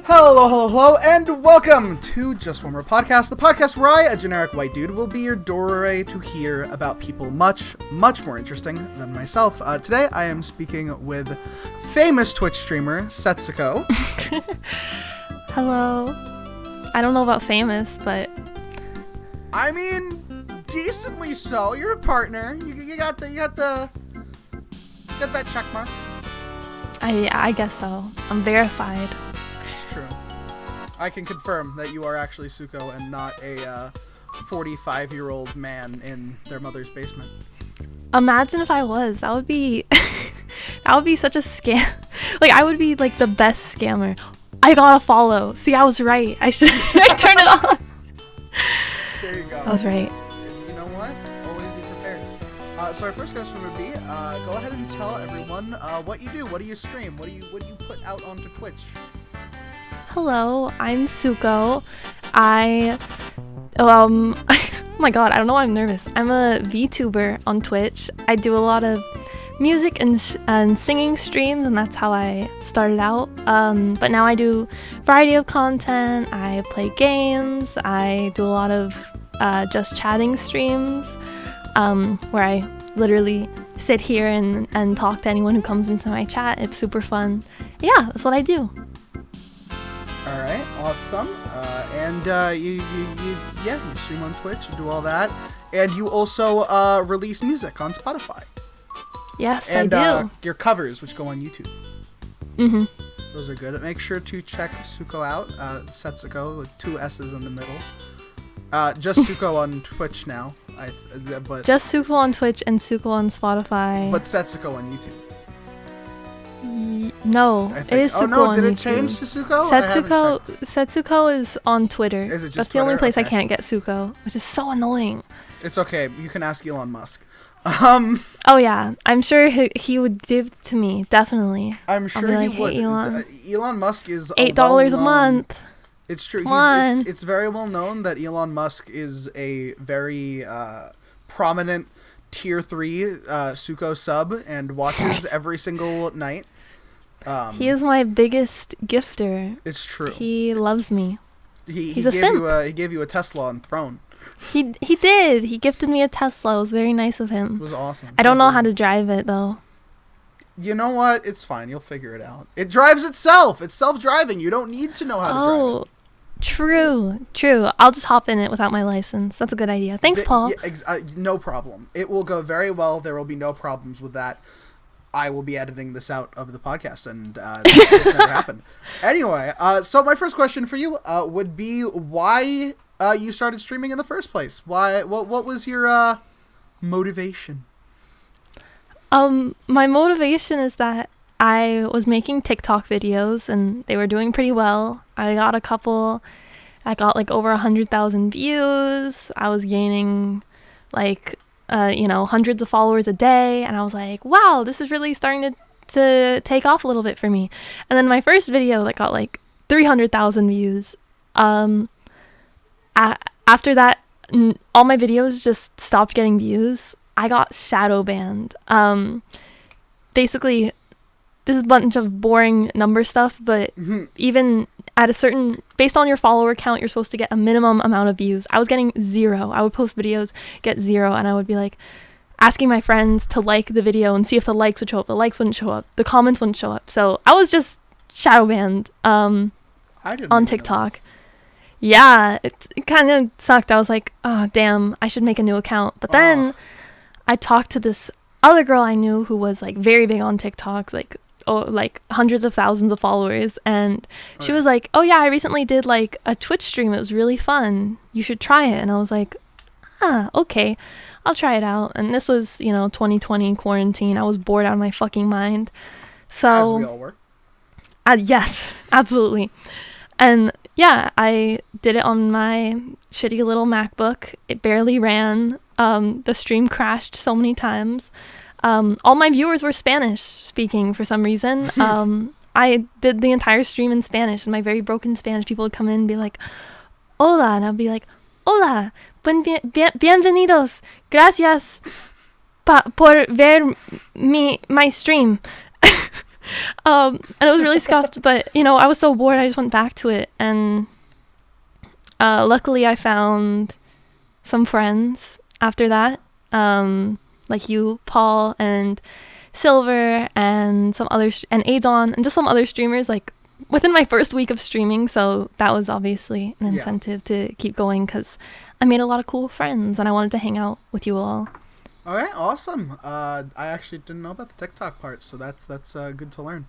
Hello, and welcome to JustOneMorePodcast, the podcast where I, a generic white dude, will be your doorway to hear about people much more interesting than myself. Today, I am speaking with famous Twitch streamer, Suko. Hello. I don't know about famous, but... I mean, decently so. You're a partner. You got that check mark. I guess so. I'm verified. It's true. I can confirm that you are actually Suko and not a 45-year-old man in their mother's basement. Imagine if I was. That would be that would be such a scam. Like, I would be like the best scammer. I got a follow. See, I was right. I should turn it on. There you go. I was right. You know what? Always be prepared. So our first question would be, go ahead and tell everyone what you do. What do you stream? What do you put out onto Twitch? Hello, I'm Suko. Oh my god, I don't know why I'm nervous. I'm a VTuber on Twitch. I do a lot of music and singing streams, and that's how I started out. But now I do a variety of content. I play games. I do a lot of just chatting streams, where I literally sit here and talk to anyone who comes into my chat. It's super fun. Yeah, that's what I do. All right, awesome. And you stream on Twitch, you do all that, and you also release music on Spotify. Yes, and, I do. Your covers, which go on YouTube. Mm-hmm. Those are good. Make sure to check Suko out. Setsuko with 2 S's in the middle. Just Suko on Twitch now. But just Suko on Twitch and Suko on Spotify. But Setsuko on YouTube. No, it is Suko on YouTube. Did it change to Suko? Setsuko is on Twitter. Is it just That's Twitter? The only place okay. I can't get Suko, which is so annoying. It's okay. You can ask Elon Musk. Oh yeah, I'm sure he would give it to me, definitely. I'm sure he would. Elon. Elon Musk is $8 a month. It's true. It's very well known that Elon Musk is a very prominent tier 3 Suko sub and watches every single night. He is my biggest gifter. It's true. He loves me. He gave you a Tesla on Throne. He did. He gifted me a Tesla. It was very nice of him. It was awesome. I don't know how to drive it though. You know what? It's fine. You'll figure it out. It drives itself. It's self-driving. You don't need to know how to drive it. True. I'll just hop in it without my license. That's a good idea. Thanks, Paul. No problem. It will go very well. There will be no problems with that. I will be editing this out of the podcast, and this never happened. Anyway, so my first question for you would be why you started streaming in the first place. Why? What was your motivation? My motivation is that I was making TikTok videos, and they were doing pretty well. I got like over 100,000 views. I was gaining like hundreds of followers a day, and I was like, wow, this is really starting to take off a little bit for me. And then my first video got like 300,000 views. After that, all my videos just stopped getting views. I got shadow banned. Basically, this is a bunch of boring number stuff, but even at based on your follower count, you're supposed to get a minimum amount of views. I was getting 0. I would post videos, get 0, and I would be like asking my friends to like the video and see if the likes would show up. The likes wouldn't show up. The comments wouldn't show up. So I was just shadow banned on TikTok. Yeah, it kind of sucked. I was like, oh, damn, I should make a new account. But then I talked to this other girl I knew who was like very big on TikTok, like hundreds of thousands of followers, and she was like, oh yeah, I recently did like a Twitch stream. It was really fun. You should try it. And I was like, okay, I'll try it out. And this was 2020 quarantine. I was bored out of my fucking mind. So as we all were. Yes, absolutely. And yeah, I did it on my shitty little MacBook. It barely ran. The stream crashed so many times. All my viewers were Spanish speaking for some reason. I did the entire stream in Spanish, and my very broken Spanish, people would come in and be like, hola, and I'd be like, hola, bienvenidos, gracias por ver my stream. And it was really scuffed, but I was so bored I just went back to it, and luckily I found some friends after that, like you, Paul, and Silver, and some others, and Adon, and just some other streamers, like within my first week of streaming. So that was obviously an incentive to keep going, because I made a lot of cool friends and I wanted to hang out with you all. Okay, awesome. I actually didn't know about the TikTok part, so that's good to learn.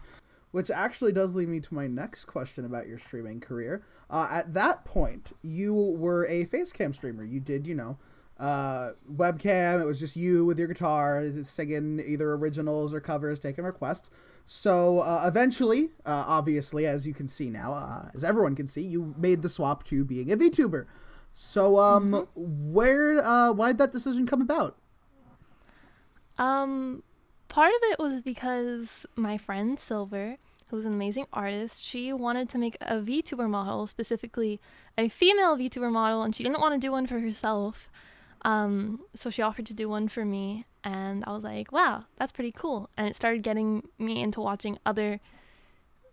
Which actually does lead me to my next question about your streaming career. At that point, you were a facecam streamer. You did, webcam. It was just you with your guitar singing either originals or covers, taking requests. So eventually, obviously, as you can see now, as everyone can see, you made the swap to being a VTuber. So why'd that decision come about? Part of it was because my friend Silver, who's an amazing artist, she wanted to make a VTuber model, specifically a female VTuber model, and she didn't want to do one for herself. So she offered to do one for me, and I was like, wow, that's pretty cool. And it started getting me into watching other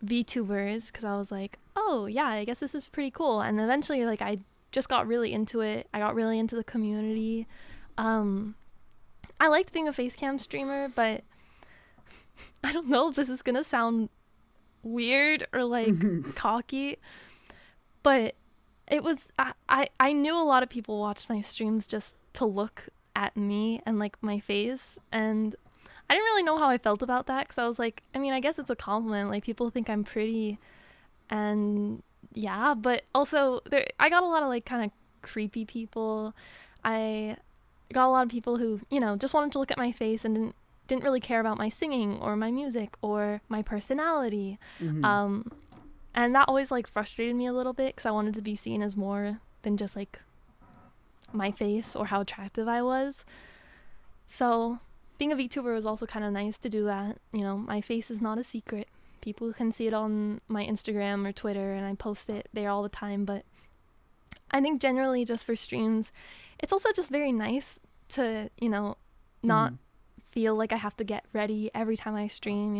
VTubers, because I was like, oh yeah, I guess this is pretty cool. And eventually, like, I just got really into it. I got really into the community. I liked being a facecam streamer, but I don't know if this is gonna sound weird or like cocky, but it was, I knew a lot of people watched my streams just to look at me and like my face, and I didn't really know how I felt about that, because I was like, I mean, I guess it's a compliment, like people think I'm pretty, and yeah, but also I got a lot of like kind of creepy people. I got a lot of people who just wanted to look at my face and didn't really care about my singing or my music or my personality. And that always like frustrated me a little bit, because I wanted to be seen as more than just like my face or how attractive I was. So being a VTuber was also kind of nice to do that. My face is not a secret. People can see it on my Instagram or Twitter, and I post it there all the time. But I think generally just for streams, it's also just very nice to, not feel like I have to get ready every time I stream,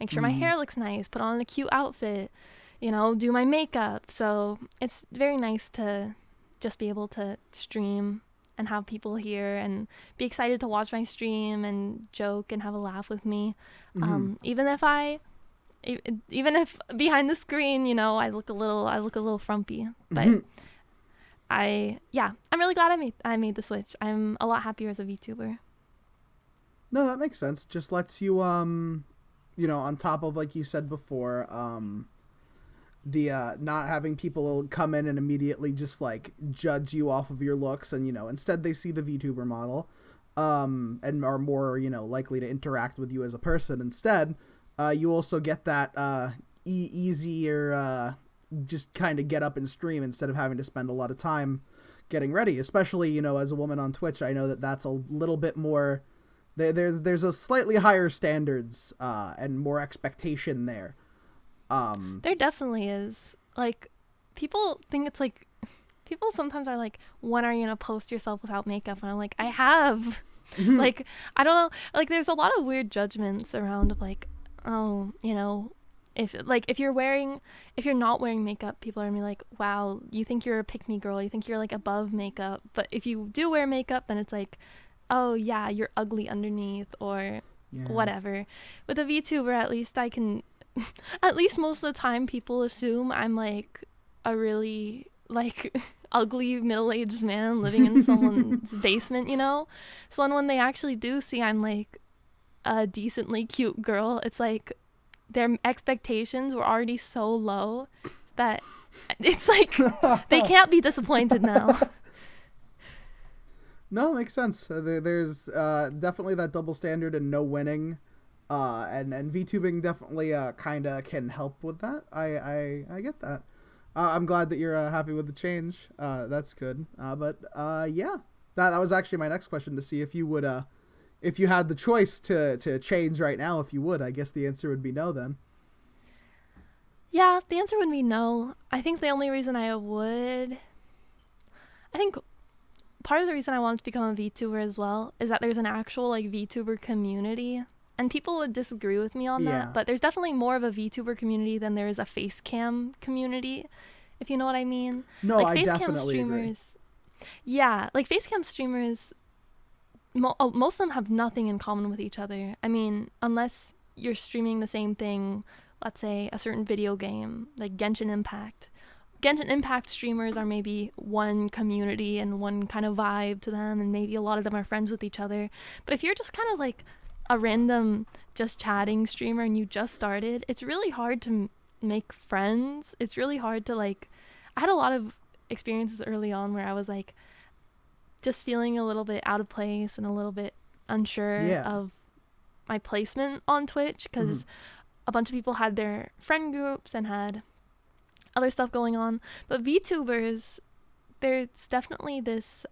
make sure my hair looks nice, put on a cute outfit, do my makeup. So it's very nice to just be able to stream and have people here and be excited to watch my stream and joke and have a laugh with me. Even if behind the screen, I look a little frumpy, but I'm really glad I made the switch. I'm a lot happier as a VTuber. No, that makes sense. Just lets you, on top of, like you said before, the not having people come in and immediately just like judge you off of your looks, and instead they see the VTuber model, and are more likely to interact with you as a person instead. You also get that easier just kind of get up and stream instead of having to spend a lot of time getting ready, especially as a woman on Twitch. I know that that's a little bit more there's a slightly higher standards and more expectation there. There definitely is. Like, people think it's like, people sometimes are like, when are you gonna post yourself without makeup? And I'm like, I have. Like, I don't know, like there's a lot of weird judgments around of like, oh, if you're not wearing makeup, people are gonna be like, wow, you think you're a pick-me girl, you think you're like above makeup. But if you do wear makeup, then it's like, oh yeah, you're ugly underneath, or whatever. With a VTuber, at least I can at least most of the time people assume I'm like a really like ugly middle-aged man living in someone's basement, so then when they actually do see I'm like a decently cute girl, it's like their expectations were already so low that it's like they can't be disappointed now. No, it makes sense. There's definitely that double standard and no winning, and VTubing definitely kind of can help with that. I get that. I'm glad that you're happy with the change. That's good. But yeah, that was actually my next question, to see if you would if you had the choice to change right now, if you would. I guess the answer would be no then. Yeah, the answer would be no. I think the only reason part of the reason I wanted to become a VTuber as well is that there's an actual like VTuber community and people would disagree with me on that, but there's definitely more of a VTuber community than there is a Facecam community, if you know what I mean. No, like I Facecam definitely streamers, agree. Yeah, like Facecam streamers, most of them have nothing in common with each other. I mean, unless you're streaming the same thing, let's say a certain video game, like Genshin Impact. Genshin Impact streamers are maybe one community and one kind of vibe to them, and maybe a lot of them are friends with each other. But if you're just kind of like a random just chatting streamer and you just started, it's really hard to make friends. It's really hard to like, I had a lot of experiences early on where I was like just feeling a little bit out of place and a little bit unsure of my placement on Twitch, because a bunch of people had their friend groups and had other stuff going on. But VTubers, there's definitely this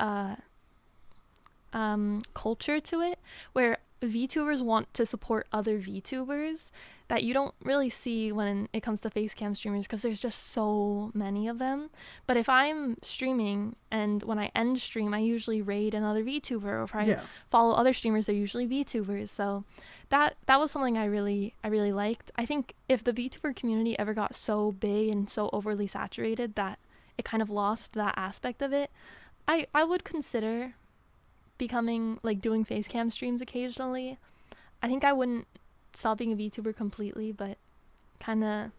culture to it where VTubers want to support other VTubers that you don't really see when it comes to Facecam streamers, because there's just so many of them. But if I'm streaming and when I end stream, I usually raid another VTuber, or if I follow other streamers, they're usually VTubers. So that was something I really liked. I think if the VTuber community ever got so big and so overly saturated that it kind of lost that aspect of it, I would consider becoming like doing Facecam streams occasionally. I think I wouldn't stop being a VTuber completely, but kind of,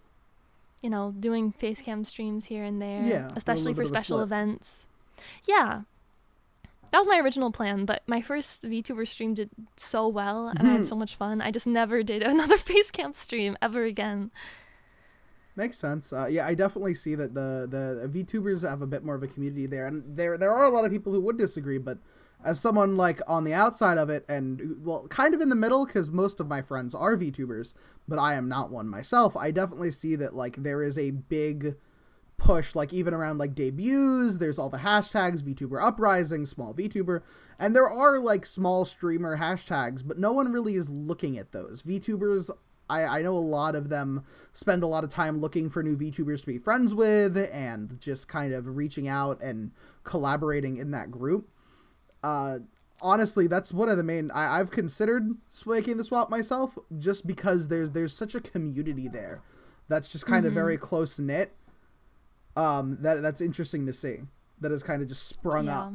you know, doing Facecam streams here and there, especially for special events. Yeah, that was my original plan, but my first VTuber stream did so well and I had so much fun. I just never did another Facecam stream ever again. Makes sense. I definitely see that the VTubers have a bit more of a community there, and there are a lot of people who would disagree, but as someone like on the outside of it, and well, kind of in the middle, because most of my friends are VTubers, but I am not one myself, I definitely see that like there is a big push, like even around like debuts, there's all the hashtags, VTuber Uprising, small VTuber, and there are like small streamer hashtags, but no one really is looking at those. VTubers, I know a lot of them spend a lot of time looking for new VTubers to be friends with and just kind of reaching out and collaborating in that group. Honestly, that's one of the main, I've considered making the swap myself, just because there's such a community there that's just kind of very close knit. That's interesting to see. That has kind of just sprung up.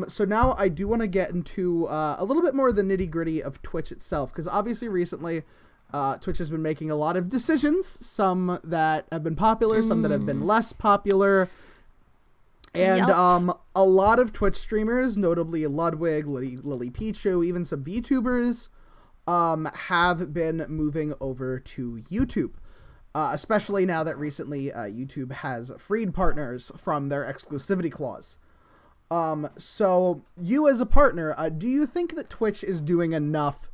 So now I do want to get into a little bit more of the nitty gritty of Twitch itself, because obviously recently Twitch has been making a lot of decisions, some that have been popular, some that have been less popular. And a lot of Twitch streamers, notably Ludwig, Lily Pichu, even some VTubers, have been moving over to YouTube. Especially now that recently YouTube has freed partners from their exclusivity clause. So you as a partner, do you think that Twitch is doing enough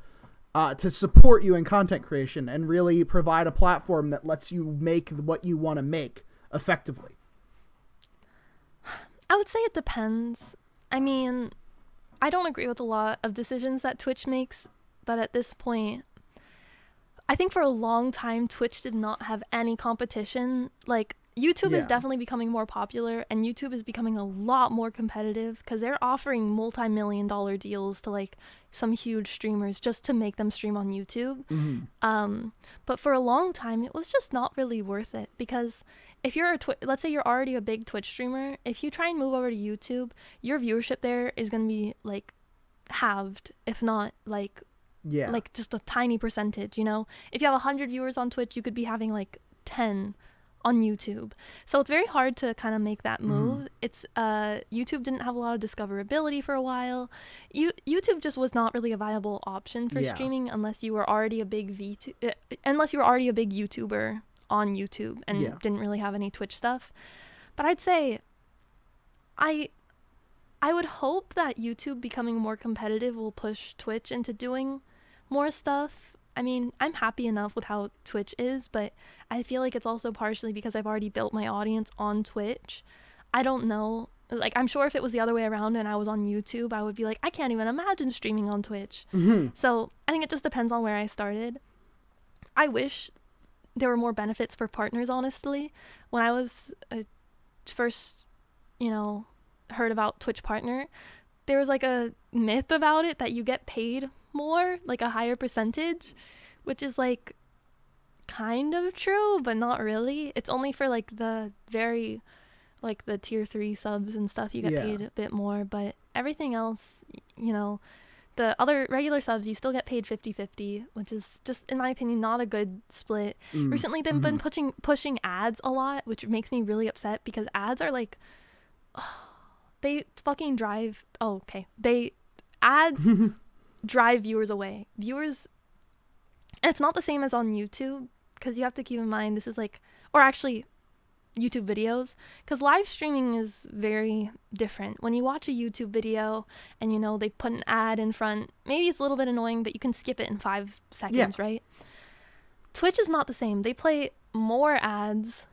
to support you in content creation and really provide a platform that lets you make what you want to make effectively? I would say it depends. I mean, I don't agree with a lot of decisions that Twitch makes, but at this point, I think for a long time, Twitch did not have any competition. Like, YouTube is definitely becoming more popular, and YouTube is becoming a lot more competitive because they're offering multi-million-dollar deals to like some huge streamers just to make them stream on YouTube. But for a long time, it was just not really worth it, because if you're let's say you're already a big Twitch streamer, if you try and move over to YouTube, your viewership there is going to be like halved, if not like just a tiny percentage, you know? If you have 100 viewers on Twitch, you could be having like 10 on YouTube. So it's very hard to kind of make that move. It's YouTube didn't have a lot of discoverability for a while. YouTube just was not really a viable option for streaming unless you were already a big YouTuber on YouTube and didn't really have any Twitch stuff. But I'd say I would hope that YouTube becoming more competitive will push Twitch into doing more stuff. I mean, I'm happy enough with how Twitch is, but I feel like it's also partially because I've already built my audience on Twitch. I don't know. Like, I'm sure if it was the other way around and I was on YouTube, I would be like, I can't even imagine streaming on Twitch. So I think it just depends on where I started. I wish there were more benefits for partners, honestly. When I was first, heard about Twitch Partner, there was like a myth about it that you get paid more, like a higher percentage, which is like kind of true, but not really. It's only for like the very, like the tier 3 subs and stuff, you get paid a bit more, but everything else, you know, the other regular subs, you still get paid 50-50, which is just, in my opinion, not a good split. Recently, they've been pushing ads a lot, which makes me really upset because ads are like, they fucking drive. Oh, okay. Ads drive viewers away. Viewers, and it's not the same as on YouTube because you have to keep in mind this is like, or actually YouTube videos, because live streaming is very different. When you watch a YouTube video and you know they put an ad in front, maybe it's a little bit annoying, but you can skip it in 5 seconds, right? Twitch is not the same. They play more ads,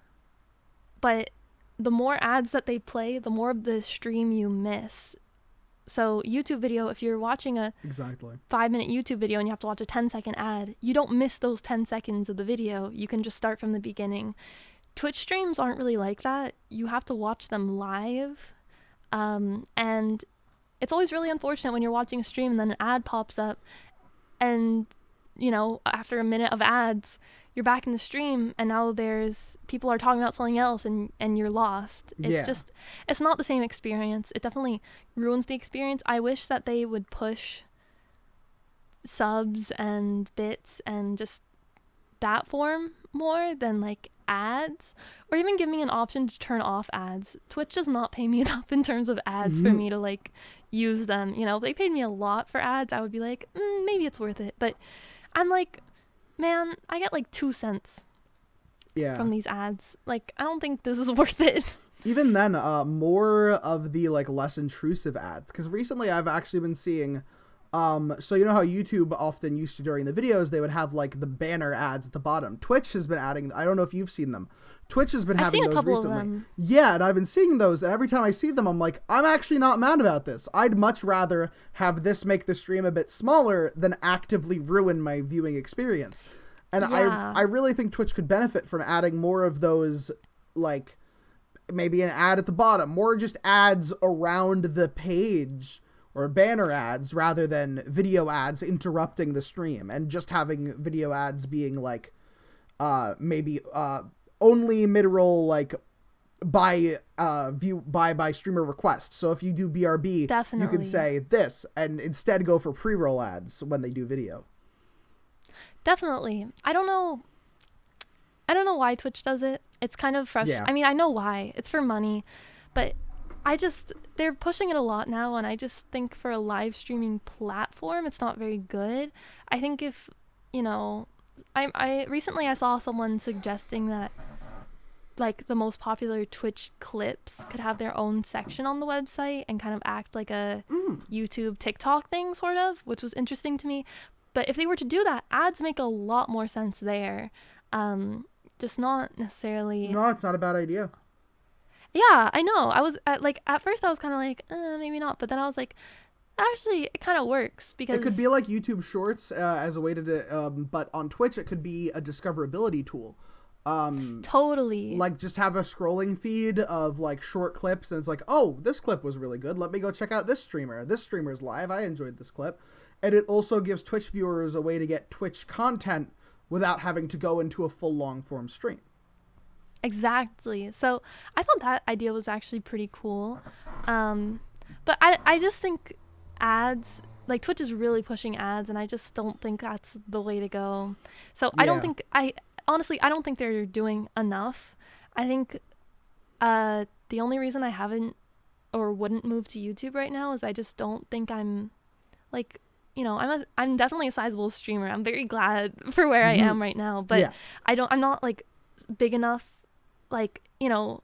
but the more ads that they play, the more of the stream you miss. So YouTube video, if you're watching a 5-minute YouTube video and you have to watch a 10-second ad, you don't miss those 10 seconds of the video. You can just start from the beginning. Twitch streams aren't really like that. You have to watch them live. And it's always really unfortunate when you're watching a stream and then an ad pops up and, you know, after a minute of ads, you're back in the stream and now people are talking about something else and you're lost. It's not the same experience. It definitely ruins the experience. I wish that they would push subs and bits and just that form more than like ads, or even give me an option to turn off ads. Twitch does not pay me enough in terms of ads for me to like use them. You know, if they paid me a lot for ads, I would be like, maybe it's worth it. But I'm like, man, I get like 2 cents from these ads. Like, I don't think this is worth it. Even then, more of the like less intrusive ads, because recently I've actually been seeing so you know how YouTube often used to, during the videos, they would have like the banner ads at the bottom. Twitch has been adding, I don't know if you've seen them. Twitch has been having those recently. Yeah, and I've been seeing those, and every time I see them, I'm like, I'm actually not mad about this. I'd much rather have this make the stream a bit smaller than actively ruin my viewing experience. And I really think Twitch could benefit from adding more of those, like maybe an ad at the bottom, more just ads around the page, or banner ads rather than video ads interrupting the stream, and just having video ads being like maybe only mid-roll, like by streamer request. So if you do BRB, you can say this and instead go for pre-roll ads when they do video. Definitely. I don't know why Twitch does it. It's kind of frustrating. I mean, I know why. It's for money, but they're pushing it a lot now, and I just think for a live streaming platform, it's not very good. I think if, you know, I recently I saw someone suggesting that like the most popular Twitch clips could have their own section on the website and kind of act like a YouTube TikTok thing sort of, which was interesting to me. But if they were to do that, ads make a lot more sense there. Just not necessarily. No, it's not a bad idea. Yeah, I know. I was at first I was kind of like, maybe not. But then I was like, actually, it kind of works because it could be like YouTube Shorts as a way to, but on Twitch it could be a discoverability tool. Totally. Like just have a scrolling feed of like short clips, and it's like, oh, this clip was really good. Let me go check out this streamer. This streamer's live. I enjoyed this clip. And it also gives Twitch viewers a way to get Twitch content without having to go into a full long form stream. Exactly. So I thought that idea was actually pretty cool. But I just think ads, like Twitch is really pushing ads, and I just don't think that's the way to go. So I don't think, honestly, I don't think they're doing enough. I think the only reason I haven't or wouldn't move to YouTube right now is I just don't think I'm like, you know, I'm definitely a sizable streamer. I'm very glad for where I am right now, but I'm not like big enough. Like, you know,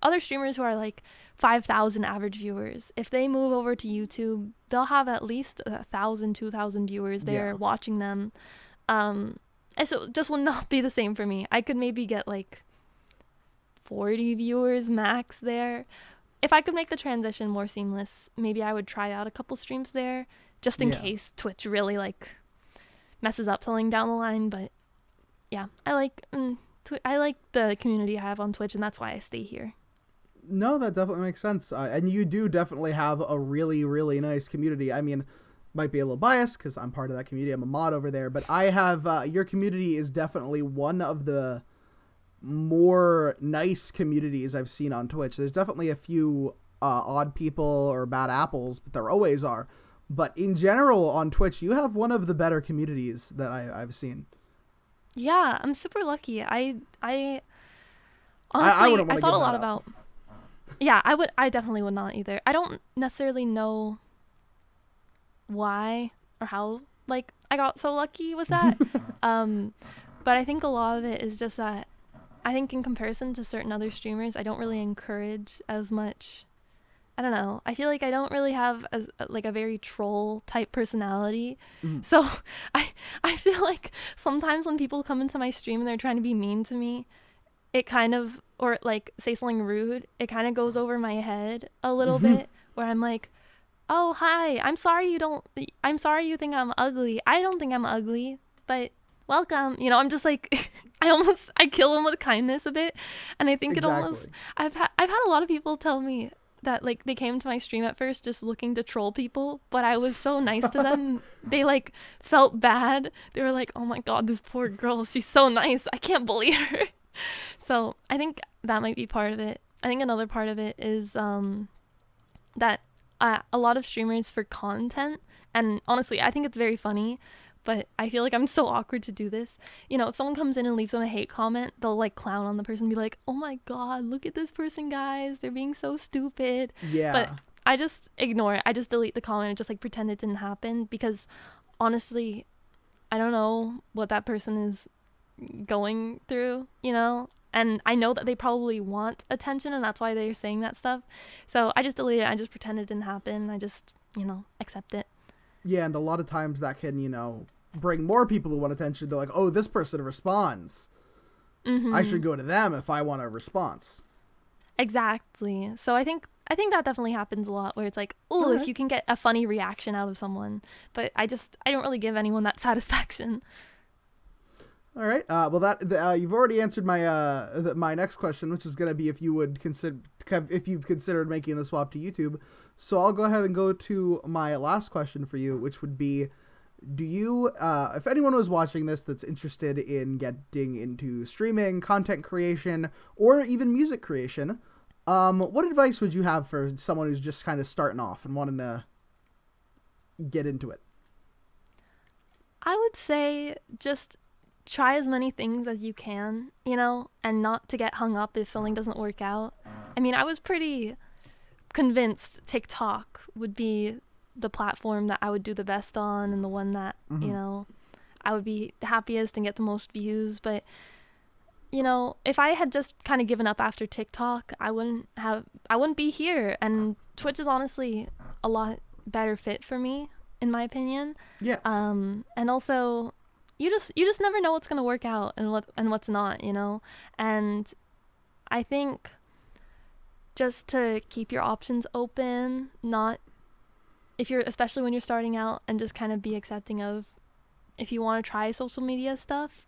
other streamers who are like 5,000 average viewers, if they move over to YouTube, they'll have at least 1,000, 2,000 viewers there watching them. And so it just will not be the same for me. I could maybe get like 40 viewers max there. If I could make the transition more seamless, maybe I would try out a couple streams there just in case Twitch really like messes up something down the line. But yeah, I like the community I have on Twitch, and that's why I stay here. No, that definitely makes sense. And you do definitely have a really, really nice community. I mean, might be a little biased because I'm part of that community. I'm a mod over there, but I have your community is definitely one of the more nice communities I've seen on Twitch. There's definitely a few odd people or bad apples, but there always are. But in general, on Twitch, you have one of the better communities that I've seen. Yeah, I'm super lucky. I I honestly, wouldn't I want to thought give a that lot up. about. Yeah, I definitely would not either. I don't necessarily know why or how like I got so lucky with that. um, but I think a lot of it is just that I think in comparison to certain other streamers, I don't really encourage as much. I don't know. I feel like I don't really have as like a very troll type personality. Mhm. So I feel like sometimes when people come into my stream and they're trying to be mean to me, it kind of or like say something rude, it kind of goes over my head a little bit where I'm like, "Oh, hi. I'm sorry you think I'm ugly. I don't think I'm ugly, but welcome." I'm just like I kill them with kindness a bit, and I think it almost Exactly. I've had a lot of people tell me that like they came to my stream at first just looking to troll people, but I was so nice to them. They like felt bad. They were like, "Oh my god, this poor girl. She's so nice. I can't bully her." So, I think that might be part of it. I think another part of it is that a lot of streamers for content, and honestly I think it's very funny, but I feel like I'm so awkward to do this. If someone comes in and leaves them a hate comment, they'll like clown on the person and be like, "Oh my god, look at this person, guys, they're being so stupid." Yeah. But I just ignore it. I just delete the comment and just like pretend it didn't happen, because honestly I don't know what that person is going through. And I know that they probably want attention, and that's why they're saying that stuff. So I just delete it. I just pretend it didn't happen. I just, accept it. Yeah, and a lot of times that can, bring more people who want attention. They're like, oh, this person responds. I should go to them if I want a response. Exactly. So I think that definitely happens a lot, where it's like, oh, if you can get a funny reaction out of someone. But I don't really give anyone that satisfaction. All right. Well, you've already answered my next question, which is going to be if you've considered making the swap to YouTube. So I'll go ahead and go to my last question for you, which would be, do you, if anyone was watching this that's interested in getting into streaming, content creation, or even music creation, what advice would you have for someone who's just kind of starting off and wanting to get into it? I would say just try as many things as you can, and not to get hung up if something doesn't work out. I mean, I was pretty convinced TikTok would be the platform that I would do the best on, and the one that, I would be happiest and get the most views. But, if I had just kind of given up after TikTok, I wouldn't be here. And Twitch is honestly a lot better fit for me, in my opinion. Yeah. And also, you just never know what's going to work out and what's not, and I think just to keep your options open, not especially when you're starting out, and just kind of be accepting of, if you want to try social media stuff,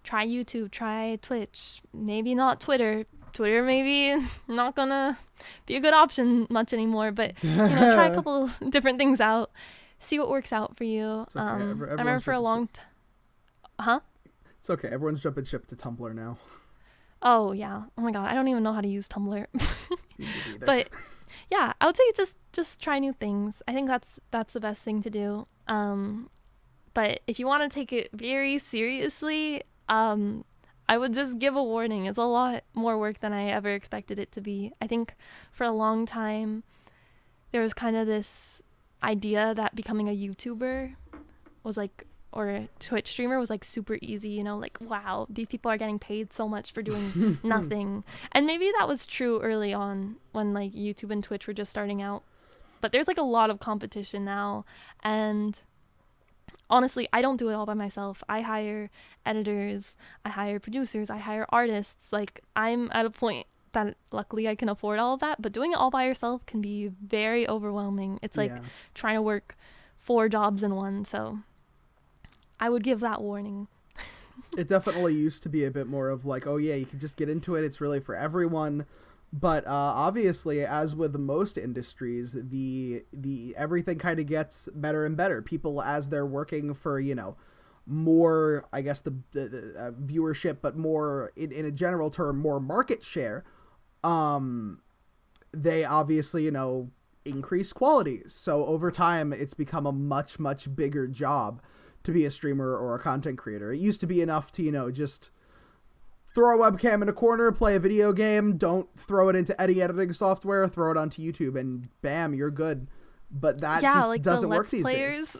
try YouTube, try Twitch, maybe not Twitter maybe not gonna be a good option much anymore, but try a couple different things out, see what works out for you. It's okay. I remember for a long Huh? It's okay. Everyone's jumping ship to Tumblr now. Oh, yeah. Oh my god, I don't even know how to use Tumblr. But yeah, I would say just try new things. I think that's the best thing to do. But if you want to take it very seriously, I would just give a warning. It's a lot more work than I ever expected it to be. I think for a long time there was kind of this idea that becoming a YouTuber was like, or a Twitch streamer was like super easy, like, wow, these people are getting paid so much for doing nothing. And maybe that was true early on when like YouTube and Twitch were just starting out. But there's like a lot of competition now. And honestly, I don't do it all by myself. I hire editors, I hire producers, I hire artists. Like, I'm at a point that luckily I can afford all of that. But doing it all by yourself can be very overwhelming. It's like trying to work 4 jobs in one. So I would give that warning. It definitely used to be a bit more of like, oh yeah, you can just get into it. It's really for everyone. But obviously, as with most industries, the everything kind of gets better and better. People, as they're working for, more, I guess, the viewership, but more in a general term, more market share. They obviously, increase quality. So over time, it's become a much, much bigger job to be a streamer or a content creator. It used to be enough to, just throw a webcam in a corner, play a video game, don't throw it into any editing software, throw it onto YouTube, and bam, you're good. But that just doesn't work these days.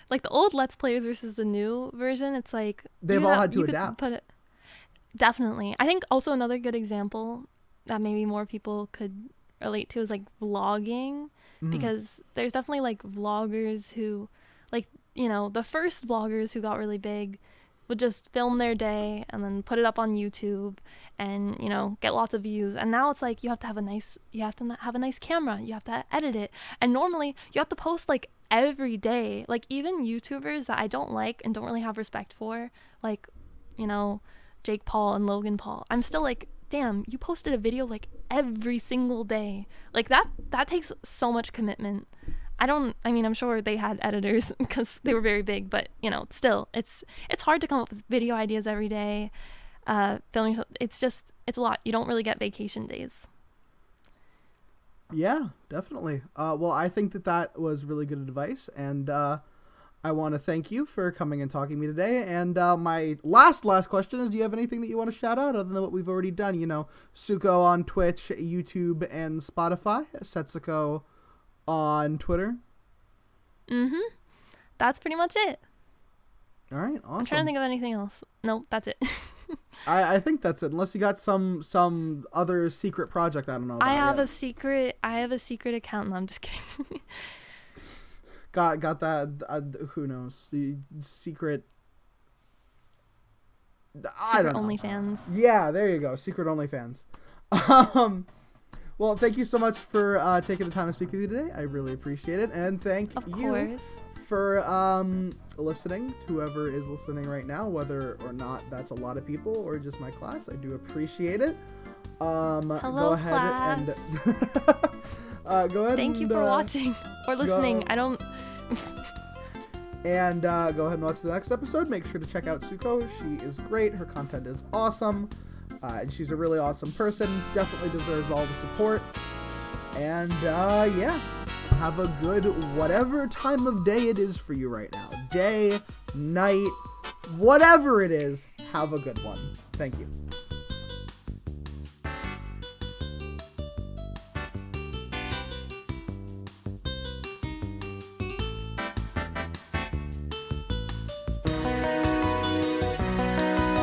Like the old Let's Players versus the new version, it's like... They've all had to adapt. Definitely. I think also another good example that maybe more people could relate to is like vlogging, because there's definitely like vloggers who, like, the first vloggers who got really big would just film their day and then put it up on YouTube and, get lots of views. And now it's like you have to have a nice camera. You have to edit it. And normally you have to post like every day. Like even YouTubers that I don't like and don't really have respect for, like, Jake Paul and Logan Paul. I'm still like, damn, you posted a video like every single day. Like that takes so much commitment. I'm sure they had editors because they were very big, but still, it's hard to come up with video ideas every day. Filming, it's a lot. You don't really get vacation days. Yeah, definitely. Well, I think that was really good advice, and I want to thank you for coming and talking to me today. And my last question is, do you have anything that you want to shout out other than what we've already done? Suko on Twitch, YouTube, and Spotify. Setsuko on Twitter. That's pretty much it. All right, awesome. I'm trying to think of anything else. No, that's it. I think that's it. Unless you got some other secret project I don't know about. I have a secret account. No, I'm just kidding. got that. Who knows? The secret. I don't know. OnlyFans. Yeah, there you go. Secret OnlyFans. Well, thank you so much for taking the time to speak with you today. I really appreciate it. And thank you for listening, to whoever is listening right now, whether or not that's a lot of people or just my class. I do appreciate it. Hello, go ahead class. And go ahead. Thank you for watching or listening. And go ahead and watch the next episode. Make sure to check out Suko. She is great. Her content is awesome. And she's a really awesome person. Definitely deserves all the support. And have a good whatever time of day it is for you right now. Day, night, whatever it is, have a good one. Thank you.